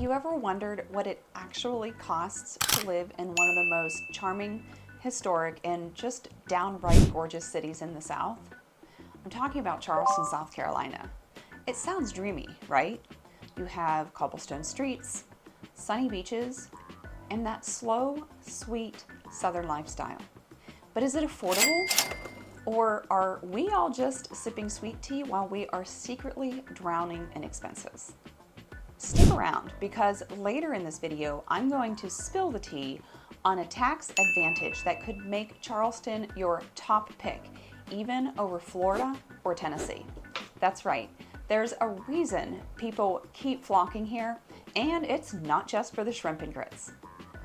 you ever wondered what it actually costs to live in one of the most charming, historic, and just downright gorgeous cities in the South? I'm talking about Charleston, South Carolina. It sounds dreamy, right? You have cobblestone streets, sunny beaches, and that slow, sweet Southern lifestyle. But is it affordable? Or are we all just sipping sweet tea while we are secretly drowning in expenses? Stick around, because later in this video, I'm going to spill the tea on a tax advantage that could make Charleston your top pick, even over Florida or Tennessee. That's right, there's a reason people keep flocking here, and it's not just for the shrimp and grits.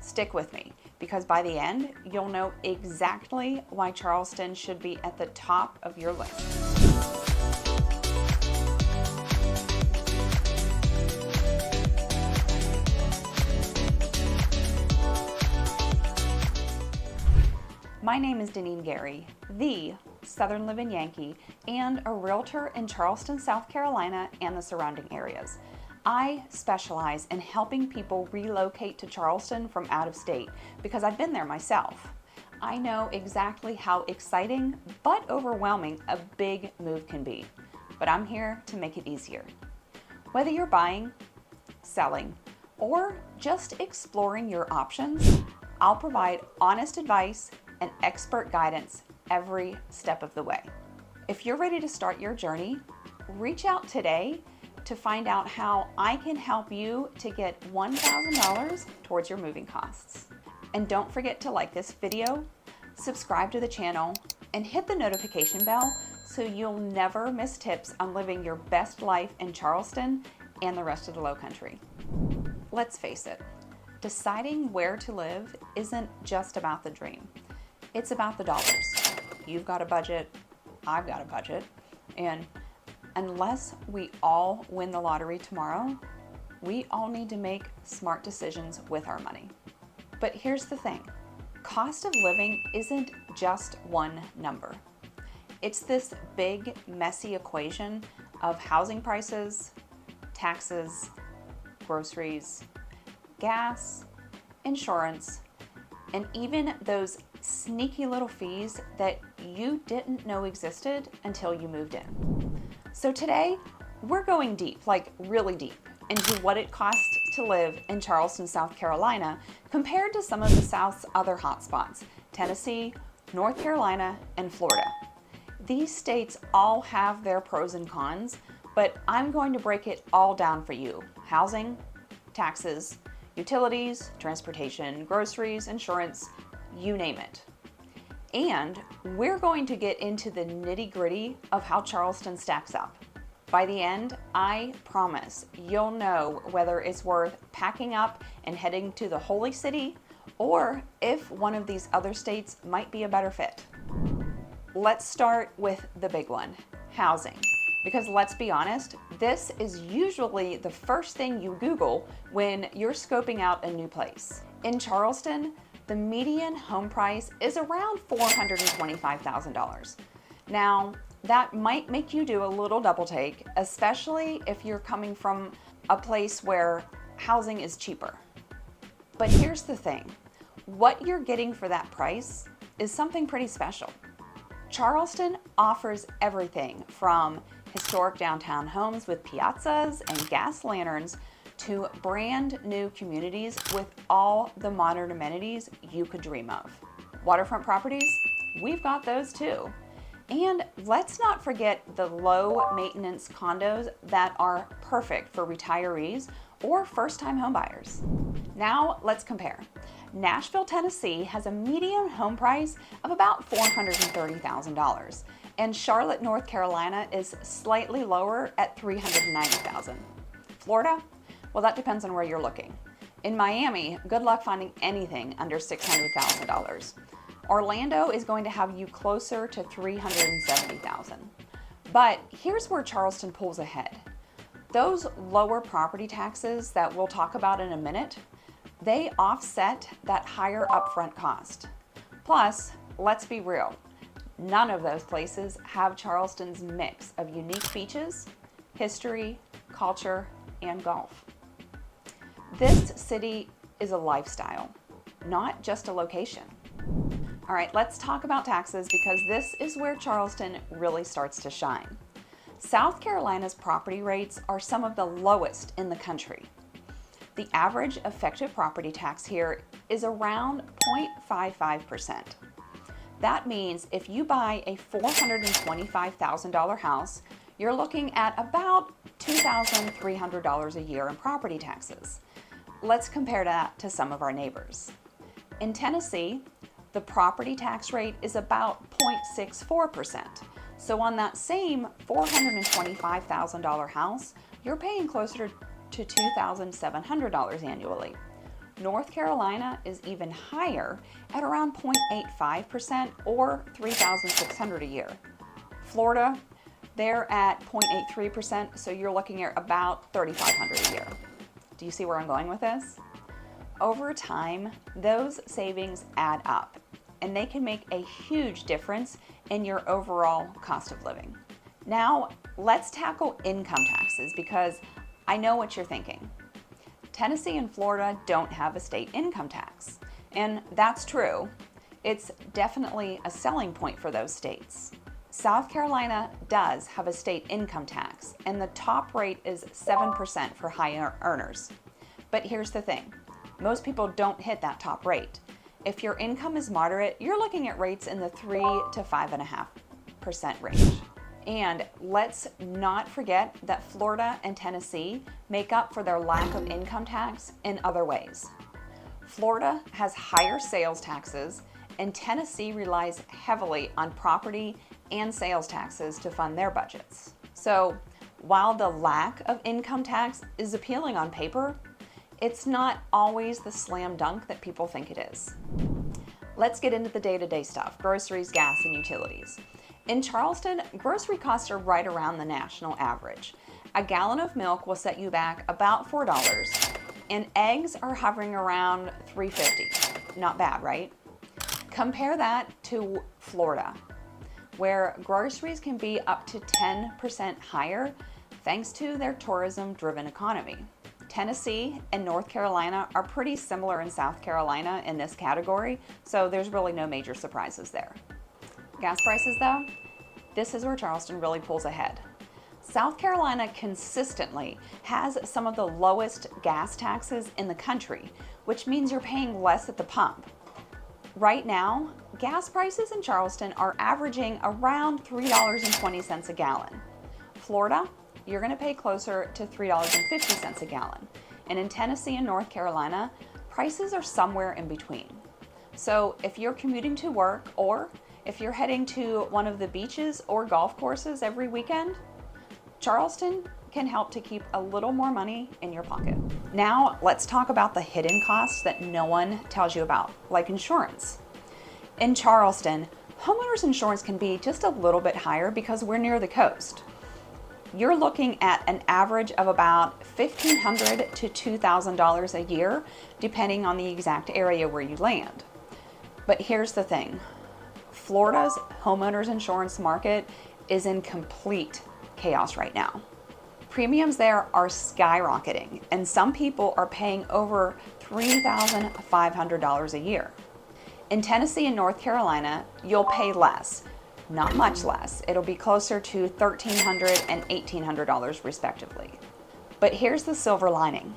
Stick with me, because by the end, you'll know exactly why Charleston should be at the top of your list. My name is Deneen Gary, the Southern Living Yankee, and a realtor in Charleston, South Carolina, and the surrounding areas. I specialize in helping people relocate to Charleston from out of state because I've been there myself. I know exactly how exciting but overwhelming a big move can be, but I'm here to make it easier. Whether you're buying, selling, or just exploring your options, I'll provide honest advice and expert guidance every step of the way. If you're ready to start your journey, reach out today to find out how I can help you to get $1,000 towards your moving costs. And don't forget to like this video, subscribe to the channel, and hit the notification bell so you'll never miss tips on living your best life in Charleston and the rest of the Lowcountry. Let's face it, deciding where to live isn't just about the dream. It's about the dollars. You've got a budget, I've got a budget, and unless we all win the lottery tomorrow, we all need to make smart decisions with our money. But here's the thing, cost of living isn't just one number. It's this big, messy equation of housing prices, taxes, groceries, gas, insurance, and even those sneaky little fees that you didn't know existed until you moved in. So today, we're going deep, like really deep, into what it costs to live in Charleston, South Carolina, compared to some of the South's other hotspots, Tennessee, North Carolina, and Florida. These states all have their pros and cons, but I'm going to break it all down for you. Housing, taxes, utilities, transportation, groceries, insurance, you name it. And we're going to get into the nitty-gritty of how Charleston stacks up. By the end, I promise you'll know whether it's worth packing up and heading to the Holy City, or if one of these other states might be a better fit. Let's start with the big one, housing. Because let's be honest, this is usually the first thing you Google when you're scoping out a new place. In Charleston, the median home price is around $425,000. Now, that might make you do a little double take, especially if you're coming from a place where housing is cheaper. But here's the thing, what you're getting for that price is something pretty special. Charleston offers everything from historic downtown homes with piazzas and gas lanterns to brand new communities with all the modern amenities you could dream of. Waterfront properties, we've got those too. And let's not forget the low maintenance condos that are perfect for retirees or first-time homebuyers. Now let's compare. Nashville, Tennessee has a median home price of about $430,000, and Charlotte, North Carolina is slightly lower at $390,000. Florida? Well, that depends on where you're looking. In Miami, good luck finding anything under $600,000. Orlando is going to have you closer to $370,000. But here's where Charleston pulls ahead. Those lower property taxes that we'll talk about in a minute, they offset that higher upfront cost. Plus, let's be real, none of those places have Charleston's mix of unique beaches, history, culture, and golf. This city is a lifestyle, not just a location. All right, let's talk about taxes because this is where Charleston really starts to shine. South Carolina's property rates are some of the lowest in the country. The average effective property tax here is around 0.55%. That means if you buy a $425,000 house, you're looking at about $2,300 a year in property taxes. Let's compare that to some of our neighbors. In Tennessee, the property tax rate is about 0.64%. So on that same $425,000 house, you're paying closer to $2,700 annually. North Carolina is even higher at around 0.85% or $3,600 a year. Florida, they're at 0.83%, so you're looking at about $3,500 a year. Do you see where I'm going with this? Over time, those savings add up, and they can make a huge difference in your overall cost of living. Now, let's tackle income taxes because I know what you're thinking. Tennessee and Florida don't have a state income tax, and that's true. It's definitely a selling point for those states. South Carolina does have a state income tax, and the top rate is 7% for high earners. But here's the thing. Most people don't hit that top rate. If your income is moderate, you're looking at rates in the 3 to 5.5% range. And let's not forget that Florida and Tennessee make up for their lack of income tax in other ways. Florida has higher sales taxes, and Tennessee relies heavily on property and sales taxes to fund their budgets. So while the lack of income tax is appealing on paper, it's not always the slam dunk that people think it is. Let's get into the day-to-day stuff, groceries, gas, and utilities. In Charleston, grocery costs are right around the national average. A gallon of milk will set you back about $4, and eggs are hovering around $3.50. Not bad, right? Compare that to Florida, where groceries can be up to 10% higher thanks to their tourism-driven economy. Tennessee and North Carolina are pretty similar in South Carolina in this category, so there's really no major surprises there. Gas prices though, this is where Charleston really pulls ahead. South Carolina consistently has some of the lowest gas taxes in the country, which means you're paying less at the pump. Right now, gas prices in Charleston are averaging around $3.20 a gallon. Florida, you're going to pay closer to $3.50 a gallon. And in Tennessee and North Carolina, prices are somewhere in between. So if you're commuting to work or if you're heading to one of the beaches or golf courses every weekend, Charleston can help to keep a little more money in your pocket. Now let's talk about the hidden costs that no one tells you about, like insurance. In Charleston, homeowners insurance can be just a little bit higher because we're near the coast. You're looking at an average of about $1,500 to $2,000 a year, depending on the exact area where you land. But here's the thing. Florida's homeowners insurance market is in complete chaos right now. Premiums there are skyrocketing, and some people are paying over $3,500 a year. In Tennessee and North Carolina, you'll pay less. Not much less. It'll be closer to $1,300 and $1,800 respectively. But here's the silver lining.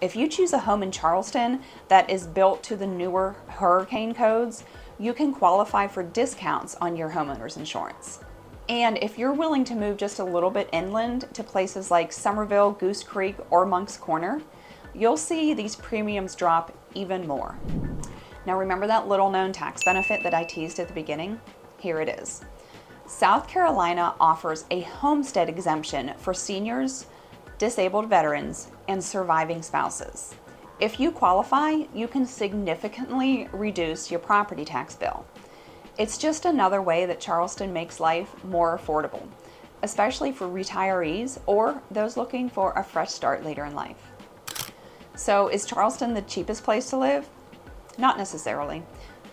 If you choose a home in Charleston that is built to the newer hurricane codes, you can qualify for discounts on your homeowner's insurance. And if you're willing to move just a little bit inland to places like Somerville, Goose Creek, or Moncks Corner, you'll see these premiums drop even more. Now remember that little known tax benefit that I teased at the beginning? Here it is. South Carolina offers a homestead exemption for seniors, disabled veterans, and surviving spouses. If you qualify, you can significantly reduce your property tax bill. It's just another way that Charleston makes life more affordable, especially for retirees or those looking for a fresh start later in life. So is Charleston the cheapest place to live? Not necessarily,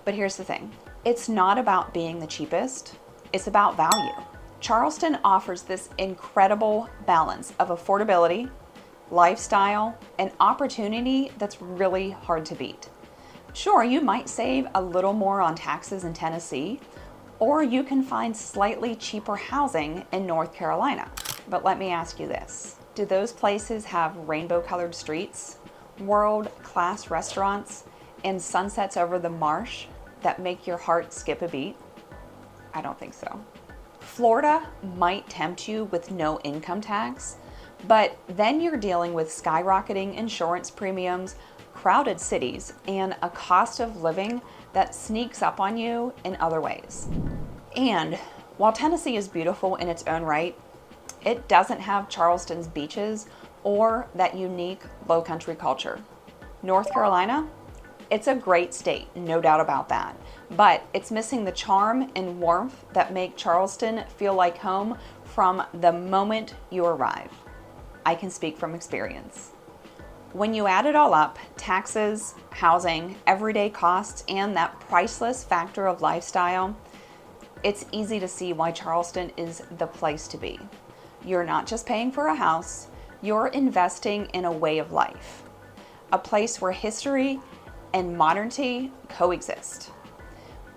but here's the thing. It's not about being the cheapest, it's about value. Charleston offers this incredible balance of affordability, lifestyle, and opportunity that's really hard to beat. Sure, you might save a little more on taxes in Tennessee, or you can find slightly cheaper housing in North Carolina. But let me ask you this. Do those places have rainbow-colored streets, world-class restaurants, and sunsets over the marsh that make your heart skip a beat? I don't think so. Florida might tempt you with no income tax, but then you're dealing with skyrocketing insurance premiums, crowded cities, and a cost of living that sneaks up on you in other ways. And while Tennessee is beautiful in its own right, it doesn't have Charleston's beaches or that unique low-country culture. North Carolina, it's a great state, no doubt about that, but it's missing the charm and warmth that make Charleston feel like home from the moment you arrive. I can speak from experience. When you add it all up, taxes, housing, everyday costs, and that priceless factor of lifestyle, it's easy to see why Charleston is the place to be. You're not just paying for a house, you're investing in a way of life, a place where history and modernity coexist.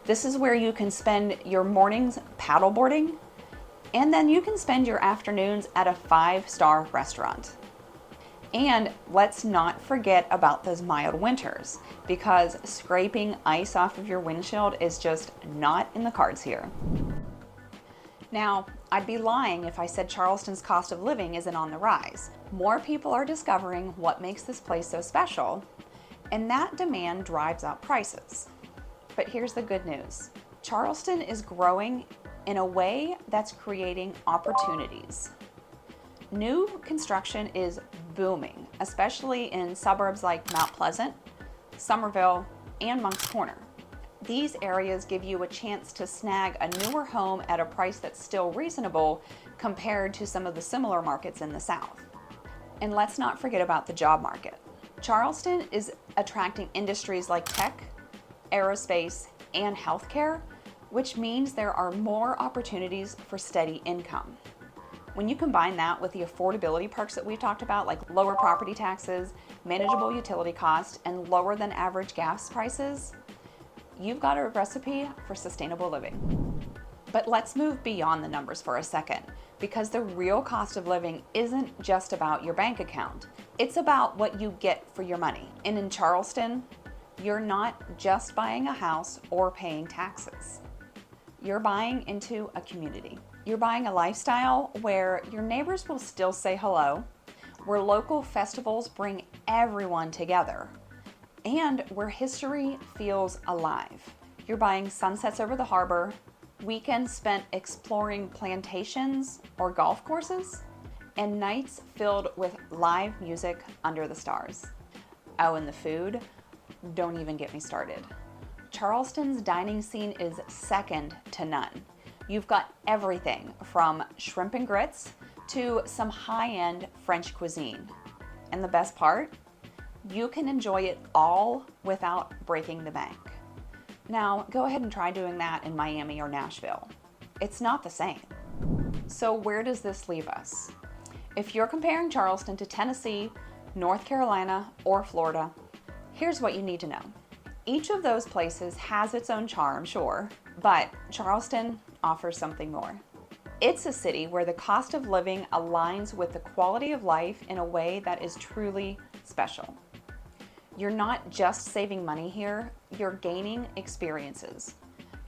This is where you can spend your mornings paddleboarding, and then you can spend your afternoons at a 5-star restaurant. And let's not forget about those mild winters, because scraping ice off of your windshield is just not in the cards here. Now, I'd be lying if I said Charleston's cost of living isn't on the rise. More people are discovering what makes this place so special, and that demand drives up prices. But here's the good news. Charleston is growing in a way that's creating opportunities. New construction is booming, especially in suburbs like Mount Pleasant, Somerville, and Moncks Corner. These areas give you a chance to snag a newer home at a price that's still reasonable compared to some of the similar markets in the South. And let's not forget about the job market. Charleston is attracting industries like tech, aerospace, and healthcare, which means there are more opportunities for steady income. When you combine that with the affordability perks that we've talked about, like lower property taxes, manageable utility costs, and lower than average gas prices, you've got a recipe for sustainable living. But let's move beyond the numbers for a second, because the real cost of living isn't just about your bank account. It's about what you get for your money. And in Charleston, you're not just buying a house or paying taxes. You're buying into a community. You're buying a lifestyle where your neighbors will still say hello, where local festivals bring everyone together, and where history feels alive. You're buying sunsets over the harbor, weekends spent exploring plantations or golf courses, and nights filled with live music under the stars. Oh, and the food, don't even get me started. Charleston's dining scene is second to none. You've got everything from shrimp and grits to some high-end French cuisine. And the best part? You can enjoy it all without breaking the bank. Now, go ahead and try doing that in Miami or Nashville. It's not the same. So where does this leave us? If you're comparing Charleston to Tennessee, North Carolina, or Florida, here's what you need to know. Each of those places has its own charm, sure, but Charleston offers something more. It's a city where the cost of living aligns with the quality of life in a way that is truly special. You're not just saving money here, you're gaining experiences.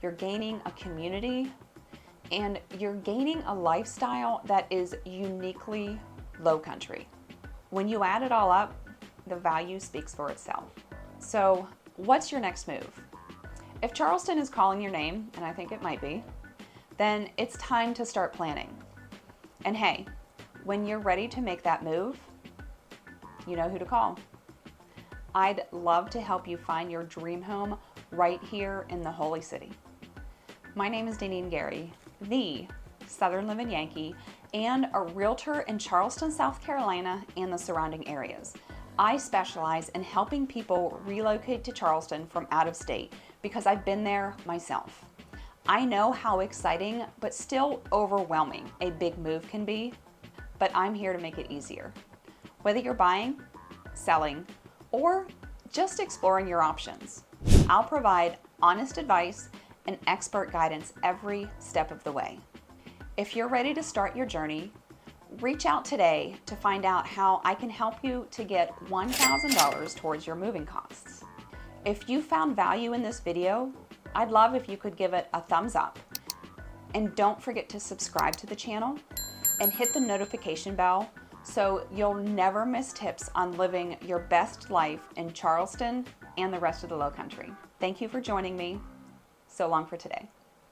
You're gaining a community, and you're gaining a lifestyle that is uniquely low country. When you add it all up, the value speaks for itself. So, what's your next move? If Charleston is calling your name, and I think it might be, then it's time to start planning. And hey, when you're ready to make that move, you know who to call. I'd love to help you find your dream home right here in the Holy City. My name is Deneen Gary, the Southern Living Yankee, and a realtor in Charleston, South Carolina, and the surrounding areas. I specialize in helping people relocate to Charleston from out of state because I've been there myself. I know how exciting but still overwhelming a big move can be, but I'm here to make it easier. Whether you're buying, selling, or just exploring your options, I'll provide honest advice and expert guidance every step of the way. If you're ready to start your journey, reach out today to find out how I can help you to get $1,000 towards your moving costs. If you found value in this video, I'd love if you could give it a thumbs up. And don't forget to subscribe to the channel and hit the notification bell so you'll never miss tips on living your best life in Charleston and the rest of the Lowcountry. Thank you for joining me. So long for today.